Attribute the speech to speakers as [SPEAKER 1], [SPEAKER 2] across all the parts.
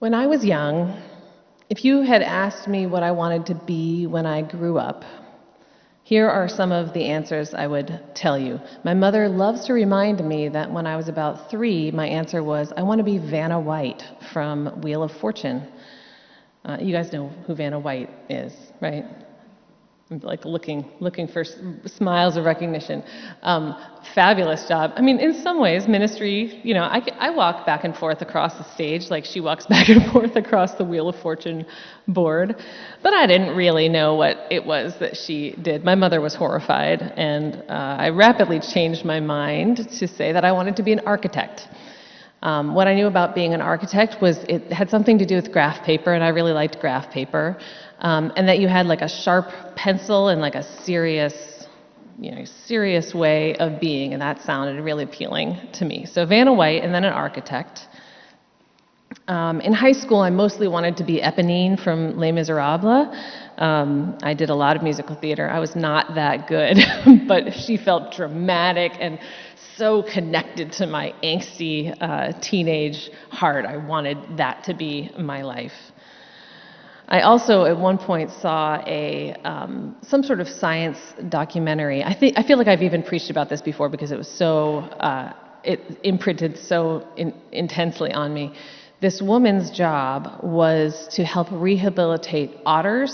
[SPEAKER 1] When I was young, if you had asked me what I wanted to be when I grew up, here are some of the answers I would tell you. My mother loves to remind me that when I was about 3, my answer was, I want to be Vanna White from Wheel of Fortune. You guys know who Vanna White is, right? I'm like looking for smiles of recognition. Fabulous job. I mean, in some ways, ministry, I walk back and forth across the stage like she walks back and forth across the Wheel of Fortune board. But I didn't really know what it was that she did. My mother was horrified, and I rapidly changed my mind to say that I wanted to be an architect. What I knew about being an architect was it had something to do with graph paper, and I really liked graph paper. And that you had like a sharp pencil and like a serious way of being, and that sounded really appealing to me. So Vanna White, and then an architect. In high school, I mostly wanted to be Eponine from Les Miserables. I did a lot of musical theater. I was not that good, but she felt dramatic and so connected to my angsty teenage heart. I wanted that to be my life. I also, at one point, saw some sort of science documentary. I feel like I've even preached about this before because it was it imprinted so intensely on me. This woman's job was to help rehabilitate otter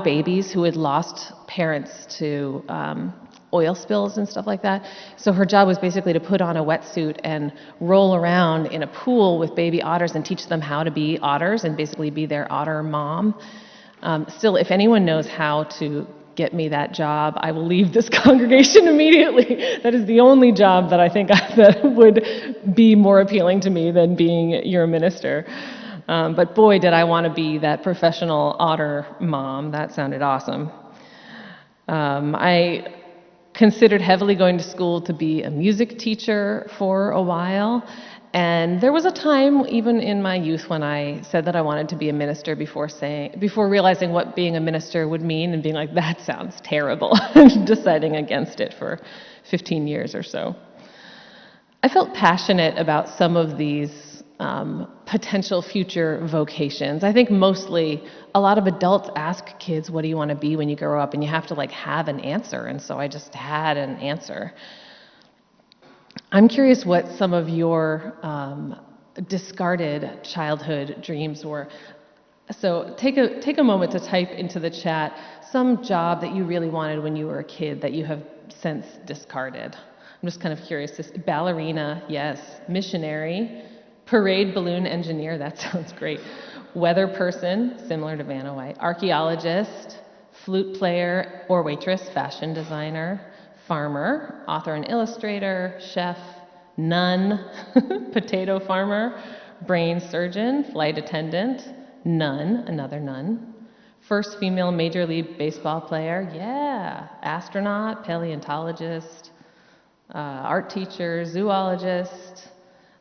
[SPEAKER 1] babies who had lost parents to oil spills and stuff like that. So her job was basically to put on a wetsuit and roll around in a pool with baby otters and teach them how to be otters and basically be their otter mom. Still, if anyone knows how to get me that job, I will leave this congregation immediately. That is the only job that I think that would be more appealing to me than being your minister. But boy, did I want to be that professional otter mom. That sounded awesome. I considered heavily going to school to be a music teacher for a while. And there was a time, even in my youth, when I said that I wanted to be a minister before realizing what being a minister would mean and being like, that sounds terrible, and deciding against it for 15 years or so. I felt passionate about some of these potential future vocations. I think mostly a lot of adults ask kids, what do you want to be when you grow up? And you have to have an answer. And so I just had an answer. I'm curious what some of your discarded childhood dreams were. So take a moment to type into the chat some job that you really wanted when you were a kid that you have since discarded. I'm just kind of curious. Ballerina, yes. Missionary. Parade balloon engineer, that sounds great. Weather person, similar to Vanna White. Archaeologist, flute player or waitress, fashion designer. Farmer, author and illustrator, chef, nun, potato farmer, brain surgeon, flight attendant, nun, another nun. First female Major League Baseball player, yeah. Astronaut, paleontologist, art teacher, zoologist.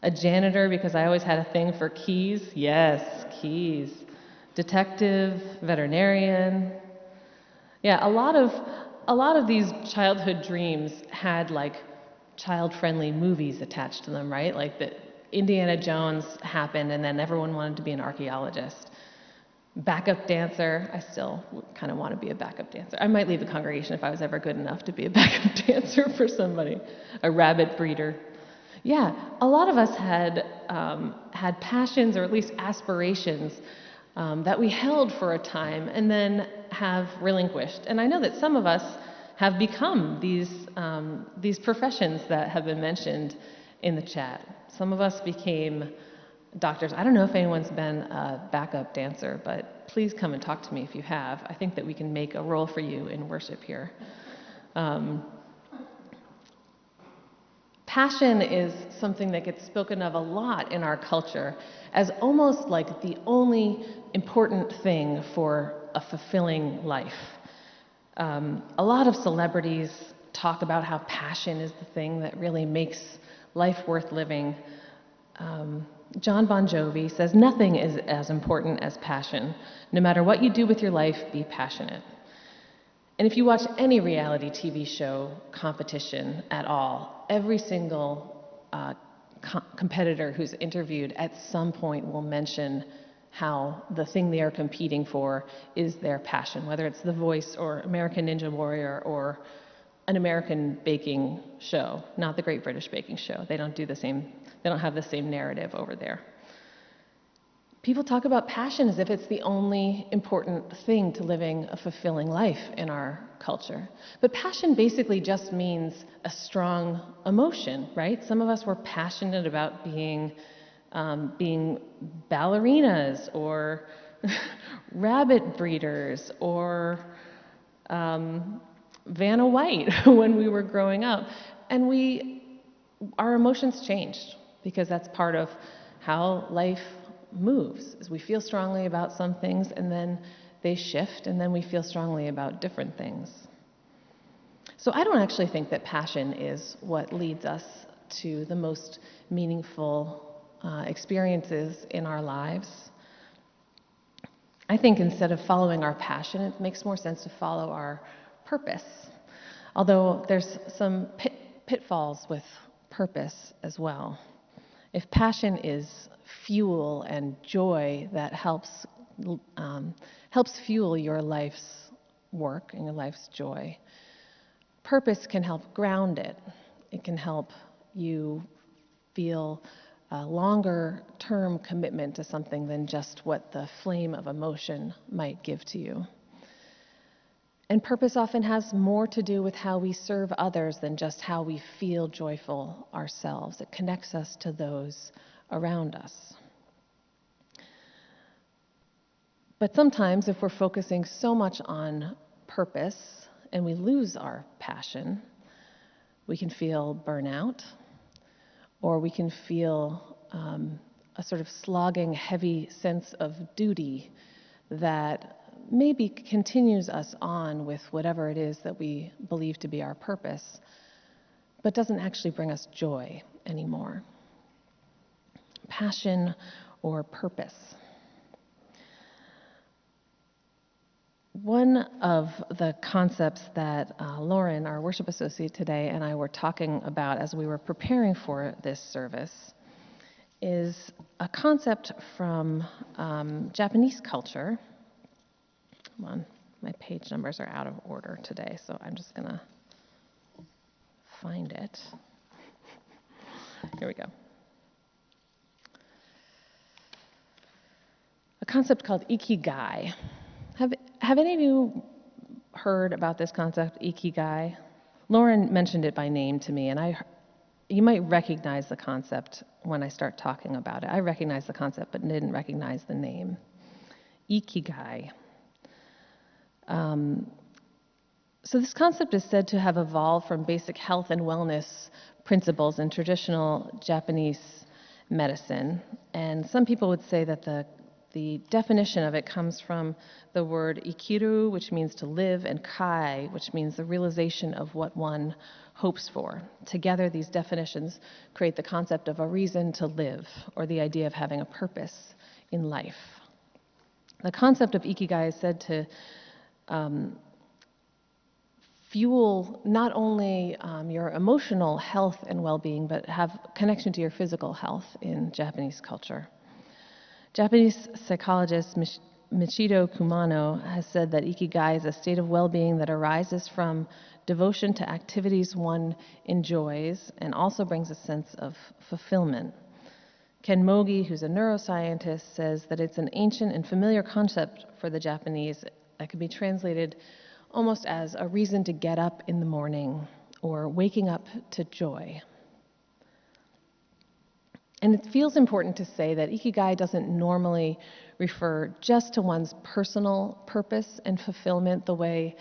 [SPEAKER 1] A janitor, because I always had a thing for keys. Yes, keys. Detective, veterinarian. Yeah, a lot of these childhood dreams had child-friendly movies attached to them, right? Like the Indiana Jones happened, and then everyone wanted to be an archaeologist. Backup dancer. I still kind of want to be a backup dancer. I might leave the congregation if I was ever good enough to be a backup dancer for somebody. A rabbit breeder. Yeah, a lot of us had passions or at least aspirations that we held for a time and then have relinquished. And I know that some of us have become these professions that have been mentioned in the chat. Some of us became doctors. I don't know if anyone's been a backup dancer, but please come and talk to me if you have. I think that we can make a role for you in worship here. Passion is something that gets spoken of a lot in our culture as almost like the only important thing for a fulfilling life. A lot of celebrities talk about how passion is the thing that really makes life worth living. John Bon Jovi says, nothing is as important as passion. No matter what you do with your life, be passionate. And if you watch any reality TV show competition at all, every single competitor who's interviewed at some point will mention how the thing they are competing for is their passion, whether it's The Voice or American Ninja Warrior or an American baking show, not the Great British Baking Show. They don't have the same narrative over there. People talk about passion as if it's the only important thing to living a fulfilling life in our culture. But passion basically just means a strong emotion, right? Some of us were passionate about being ballerinas or rabbit breeders or Vanna White when we were growing up. And our emotions changed because that's part of how life moves, is we feel strongly about some things and then they shift and then we feel strongly about different things. So I don't actually think that passion is what leads us to the most meaningful experiences in our lives. I think instead of following our passion, it makes more sense to follow our purpose. Although there's some pitfalls with purpose as well. If passion is fuel and joy that helps fuel your life's work and your life's joy, purpose can help ground it. It can help you feel a longer-term commitment to something than just what the flame of emotion might give to you. And purpose often has more to do with how we serve others than just how we feel joyful ourselves. It connects us to those around us. But sometimes if we're focusing so much on purpose and we lose our passion, we can feel burnout, or we can feel a sort of slogging, heavy sense of duty that maybe continues us on with whatever it is that we believe to be our purpose, but doesn't actually bring us joy anymore. Passion or purpose. One of the concepts that Lauren, our worship associate today, and I were talking about as we were preparing for this service is a concept from Japanese culture. Come on, my page numbers are out of order today, so I'm just going to find it. Here we go. A concept called Ikigai. Have any of you heard about this concept, Ikigai? Lauren mentioned it by name to me, and you might recognize the concept when I start talking about it. I recognize the concept, but didn't recognize the name. Ikigai. So this concept is said to have evolved from basic health and wellness principles in traditional Japanese medicine. And some people would say that the definition of it comes from the word ikiru, which means to live, and kai, which means the realization of what one hopes for. Together, these definitions create the concept of a reason to live, or the idea of having a purpose in life. The concept of ikigai is said to fuel not only your emotional health and well-being, but have connection to your physical health in Japanese culture. Japanese psychologist Michio Kumano has said that Ikigai is a state of well-being that arises from devotion to activities one enjoys and also brings a sense of fulfillment. Ken Mogi, who's a neuroscientist, says that it's an ancient and familiar concept for the Japanese that can be translated almost as a reason to get up in the morning or waking up to joy. And it feels important to say that Ikigai doesn't normally refer just to one's personal purpose and fulfillment the way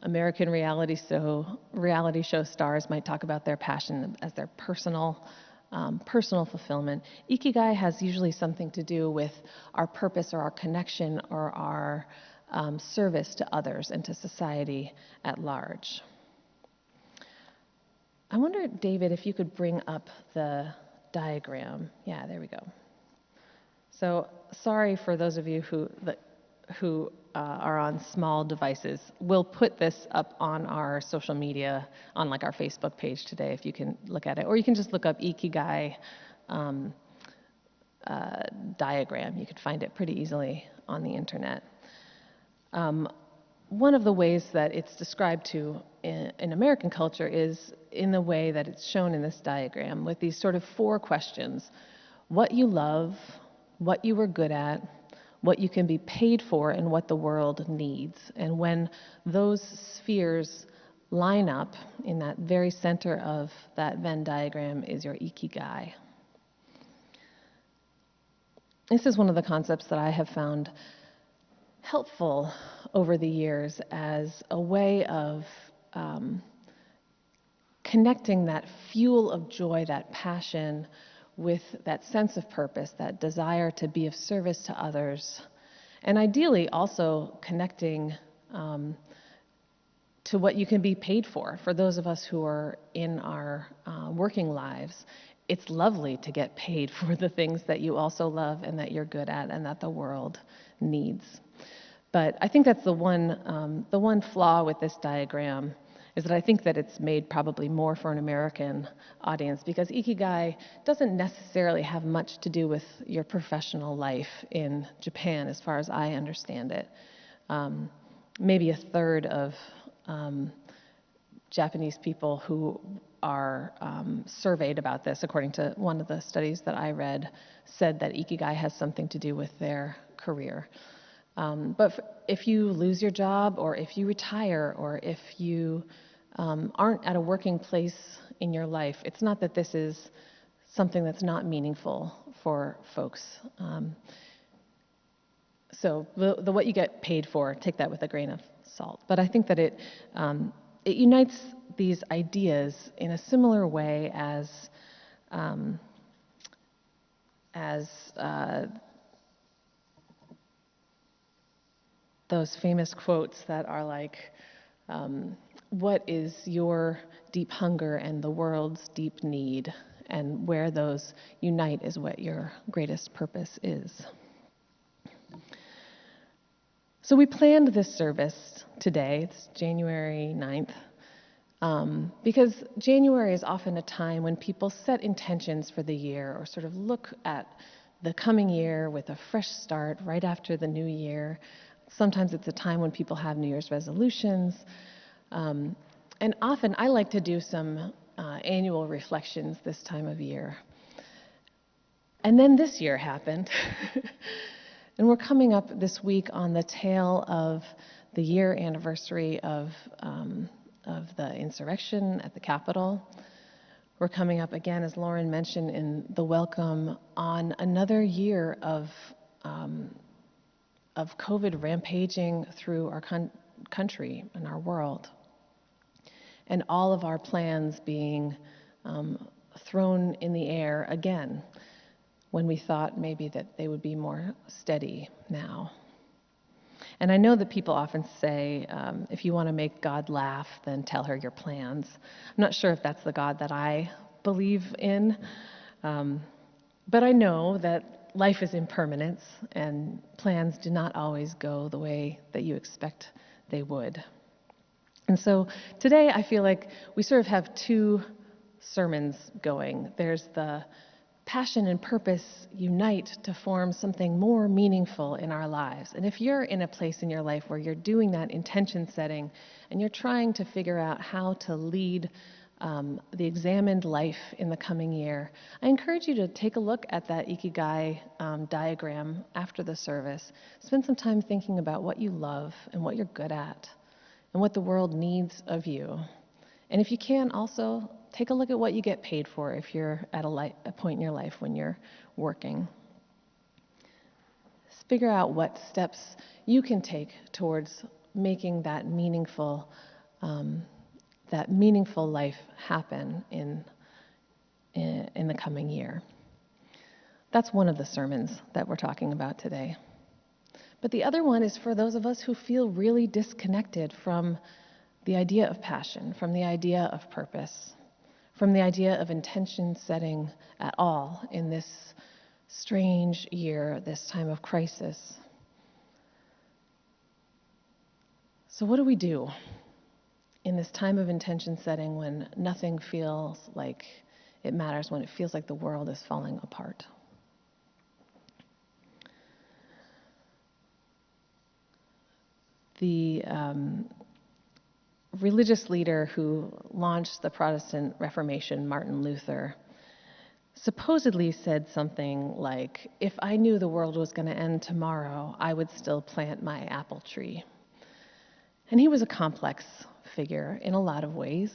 [SPEAKER 1] American reality show stars might talk about their passion as their personal fulfillment. Ikigai has usually something to do with our purpose or our connection or our service to others and to society at large. I wonder, David, if you could bring up the diagram. Yeah, there we go. So sorry for those of you who are on small devices. We'll put this up on our social media, on like our Facebook page today, if you can look at it. Or you can just look up Ikigai um, diagram. You could find it pretty easily on the internet. One of the ways that it's described in American culture is in the way that it's shown in this diagram with these sort of 4 questions: what you love, what you were good at, what you can be paid for, and what the world needs. And when those spheres line up, in that very center of that Venn diagram is your Ikigai. This is one of the concepts that I have found helpful over the years as a way of connecting that fuel of joy, that passion, with that sense of purpose, that desire to be of service to others, and ideally also connecting to what you can be paid for. For those of us who are in our working lives, it's lovely to get paid for the things that you also love and that you're good at and that the world needs. But I think that's the one flaw with this diagram, is that I think that it's made probably more for an American audience, because Ikigai doesn't necessarily have much to do with your professional life in Japan, as far as I understand it. Maybe a third of Japanese people who are surveyed about this, according to one of the studies that I read, said that Ikigai has something to do with their career. But if you lose your job, or if you retire, or if you aren't at a working place in your life, it's not that this is something that's not meaningful for folks. So the what you get paid for, take that with a grain of salt. But I think that it unites these ideas in a similar way as those famous quotes that are like, what is your deep hunger and the world's deep need? And where those unite is what your greatest purpose is. So we planned this service today. It's January 9th. Because January is often a time when people set intentions for the year, or sort of look at the coming year with a fresh start right after the new year. Sometimes it's a time when people have New Year's resolutions. And often I like to do some annual reflections this time of year. And then this year happened. And we're coming up this week on the tail of the year anniversary of the insurrection at the Capitol. We're coming up again, as Lauren mentioned in the welcome, on another year of COVID rampaging through our country and our world, and all of our plans being thrown in the air again, when we thought maybe that they would be more steady now. And I know that people often say, if you want to make God laugh, then tell her your plans. I'm not sure if that's the God that I believe in, but I know that life is impermanence, and plans do not always go the way that you expect they would. And so today I feel like we sort of have 2 sermons going. There's the passion and purpose unite to form something more meaningful in our lives. And if you're in a place in your life where you're doing that intention setting and you're trying to figure out how to lead the examined life in the coming year, I encourage you to take a look at that Ikigai diagram after the service. Spend some time thinking about what you love and what you're good at and what the world needs of you. And if you can, also take a look at what you get paid for if you're at a point in your life when you're working. Just figure out what steps you can take towards making that meaningful life happen in the coming year. That's one of the sermons that we're talking about today. But the other one is for those of us who feel really disconnected from the idea of passion, from the idea of purpose, from the idea of intention setting at all in this strange year, this time of crisis. So what do we do in this time of intention setting when nothing feels like it matters when it feels like the world is falling apart. The religious leader who launched the Protestant Reformation, Martin Luther, supposedly said something like, "If I knew the world was going to end tomorrow, I would still plant my apple tree." And he was a complex figure in a lot of ways.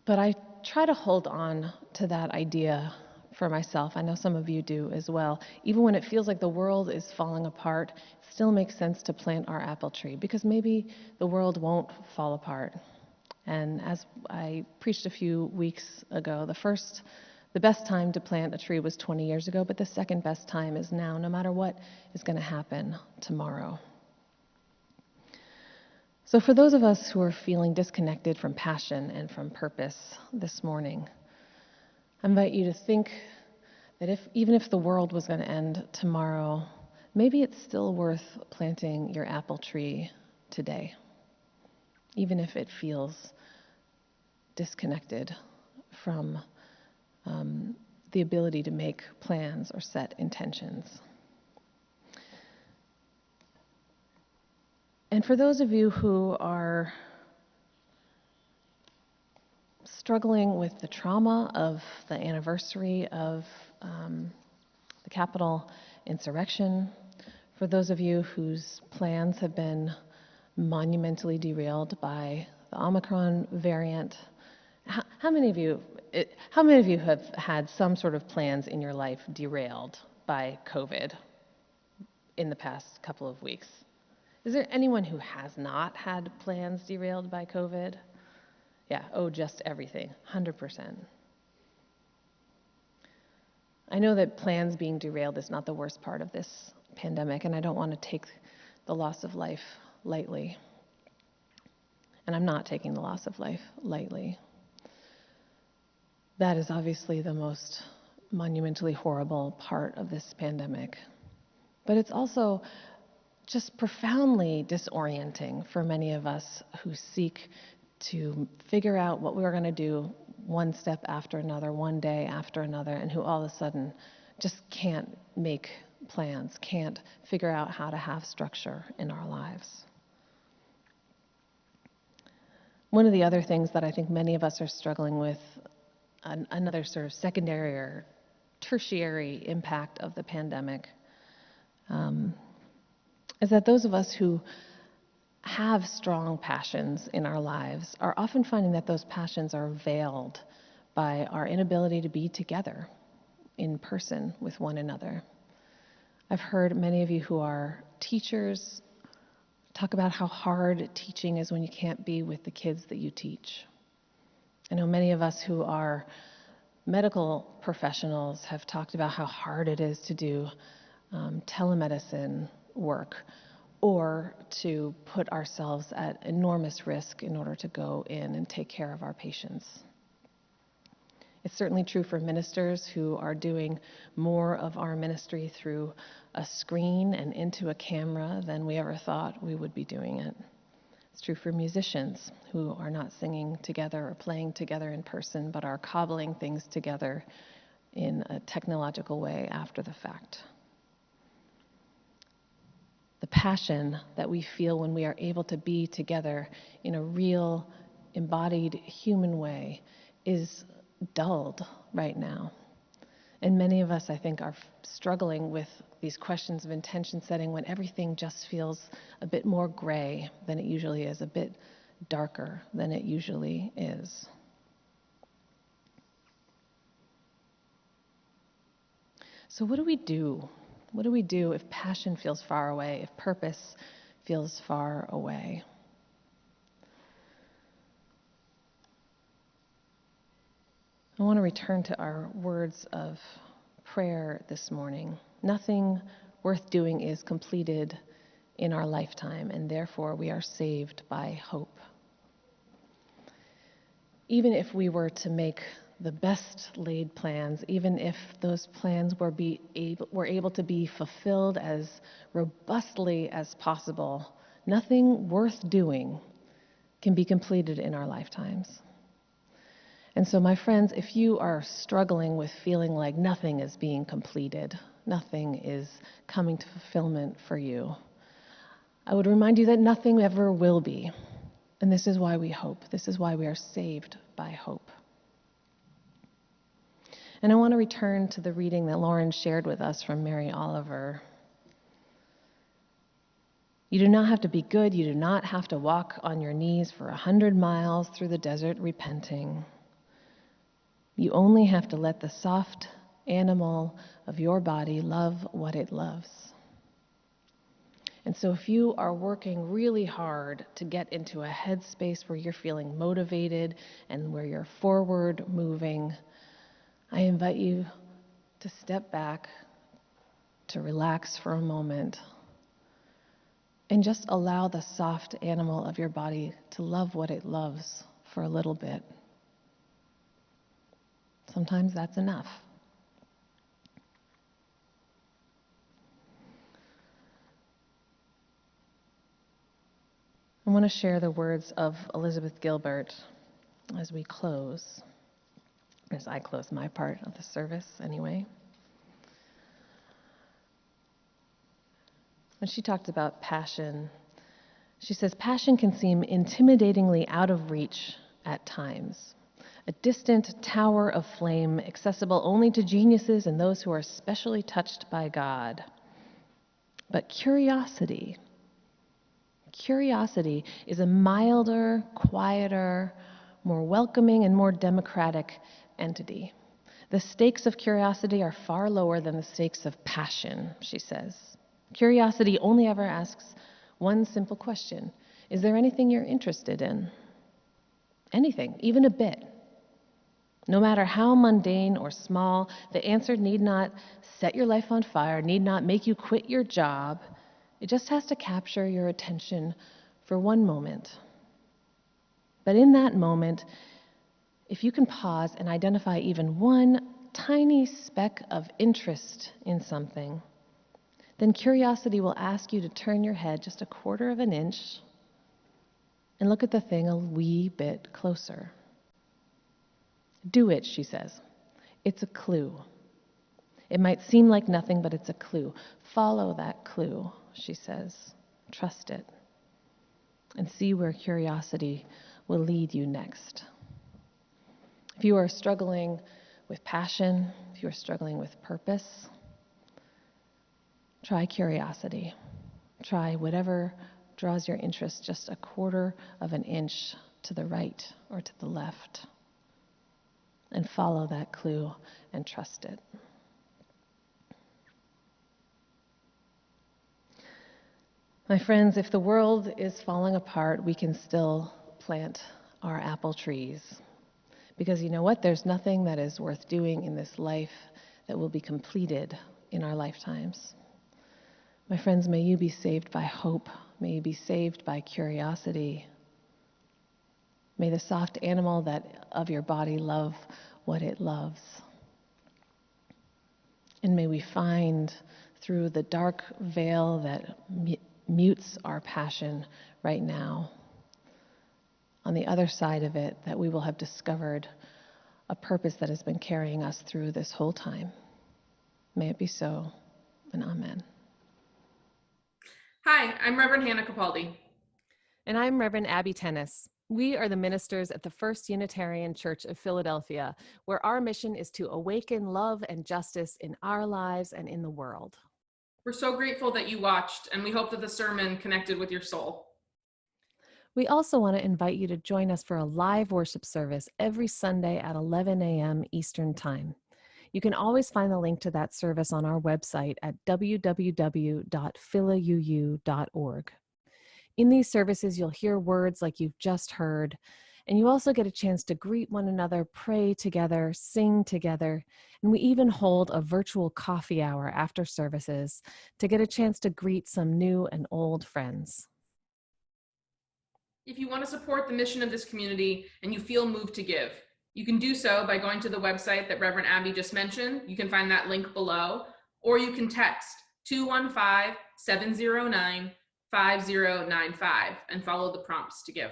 [SPEAKER 1] But I try to hold on to that idea for myself. I know some of you do as well. Even when it feels like the world is falling apart, it still makes sense to plant our apple tree, because maybe the world won't fall apart. And as I preached a few weeks ago, the best time to plant a tree was 20 years ago, but the second best time is now, no matter what is going to happen tomorrow. So for those of us who are feeling disconnected from passion and from purpose this morning, I invite you to think that even if the world was going to end tomorrow, maybe it's still worth planting your apple tree today, even if it feels disconnected from the ability to make plans or set intentions. And for those of you who are struggling with the trauma of the anniversary of the Capitol insurrection, for those of you whose plans have been monumentally derailed by the Omicron variant, how many of you have had some sort of plans in your life derailed by COVID in the past couple of weeks? Is there anyone who has not had plans derailed by COVID? Yeah, just everything, 100%. I know that plans being derailed is not the worst part of this pandemic, and I don't want to take the loss of life lightly. And I'm not taking the loss of life lightly. That is obviously the most monumentally horrible part of this pandemic. But it's also just profoundly disorienting for many of us who seek to figure out what we're going to do one step after another, one day after another, and who all of a sudden just can't make plans, can't figure out how to have structure in our lives. One of the other things that I think many of us are struggling with, another sort of secondary or tertiary impact of the pandemic, is that those of us who have strong passions in our lives are often finding that those passions are veiled by our inability to be together in person with one another. I've heard many of you who are teachers talk about how hard teaching is when you can't be with the kids that you teach. I know many of us who are medical professionals have talked about how hard it is to do telemedicine work, or to put ourselves at enormous risk in order to go in and take care of our patients. It's certainly true for ministers who are doing more of our ministry through a screen and into a camera than we ever thought we would be doing it. It's true for musicians who are not singing together or playing together in person, but are cobbling things together in a technological way after the fact. The passion that we feel when we are able to be together in a real, embodied human way is dulled right now. And many of us, I think, are struggling with these questions of intention setting when everything just feels a bit more gray than it usually is, a bit darker than it usually is. So what do we do? What do we do if passion feels far away, if purpose feels far away? I want to return to our words of prayer this morning. Nothing worth doing is completed in our lifetime, and therefore we are saved by hope. Even if we were to make the best laid plans, even if those plans were able to be fulfilled as robustly as possible, nothing worth doing can be completed in our lifetimes. And so, my friends, if you are struggling with feeling like nothing is being completed, nothing is coming to fulfillment for you, I would remind you that nothing ever will be. And this is why we hope. This is why we are saved by hope. And I want to return to the reading that Lauren shared with us from Mary Oliver. You do not have to be good. You do not have to walk on your knees for 100 miles through the desert repenting. You only have to let the soft animal of your body love what it loves. And so if you are working really hard to get into a headspace where you're feeling motivated and where you're forward moving, I invite you to step back, to relax for a moment, and just allow the soft animal of your body to love what it loves for a little bit. Sometimes that's enough. I want to share the words of Elizabeth Gilbert as we close, as I close my part of the service anyway. When she talked about passion, she says, passion can seem intimidatingly out of reach at times. A distant tower of flame accessible only to geniuses and those who are specially touched by God. But curiosity is a milder, quieter, more welcoming, and more democratic entity. The stakes of curiosity are far lower than the stakes of passion, she says. Curiosity only ever asks one simple question. Is there anything you're interested in? Anything, even a bit. No matter how mundane or small, the answer need not set your life on fire, need not make you quit your job. It just has to capture your attention for one moment. But in that moment, if you can pause and identify even one tiny speck of interest in something, then curiosity will ask you to turn your head just a quarter of an inch and look at the thing a wee bit closer. Do it, she says. It's a clue. It might seem like nothing, but it's a clue. Follow that clue, she says. Trust it. And see where curiosity will lead you next. If you are struggling with passion, if you are struggling with purpose, try curiosity. Try whatever draws your interest just a quarter of an inch to the right or to the left. And follow that clue and trust it. My friends, if the world is falling apart, we can still plant our apple trees. Because you know what? There's nothing that is worth doing in this life that will be completed in our lifetimes. My friends, may you be saved by hope. May you be saved by curiosity. May the soft animal of your body love what it loves. And may we find through the dark veil that mutes our passion right now, on the other side of it, that we will have discovered a purpose that has been carrying us through this whole time. May it be so, and amen.
[SPEAKER 2] Hi, I'm Reverend Hannah Capaldi.
[SPEAKER 1] And I'm Reverend Abbey Tennis. We are the ministers at the First Unitarian Church of Philadelphia, where our mission is to awaken love and justice in our lives and in the world.
[SPEAKER 2] We're so grateful that you watched, and we hope that the sermon connected with your soul.
[SPEAKER 1] We also want to invite you to join us for a live worship service every Sunday at 11 a.m. Eastern Time. You can always find the link to that service on our website at www.philauu.org. In these services, you'll hear words like you've just heard, and you also get a chance to greet one another, pray together, sing together, and we even hold a virtual coffee hour after services to get a chance to greet some new and old friends.
[SPEAKER 2] If you want to support the mission of this community and you feel moved to give, you can do so by going to the website that Reverend Abbey just mentioned. You can find that link below, or you can text 215-709-5095 and follow the prompts to give.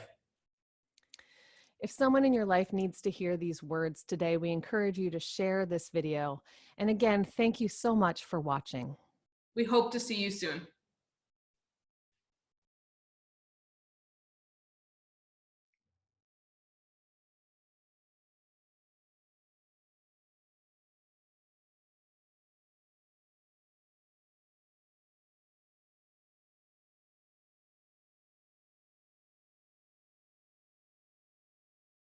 [SPEAKER 3] If someone in your life needs to hear these words today, we encourage you to share this video. And again, thank you so much for watching.
[SPEAKER 2] We hope to see you soon.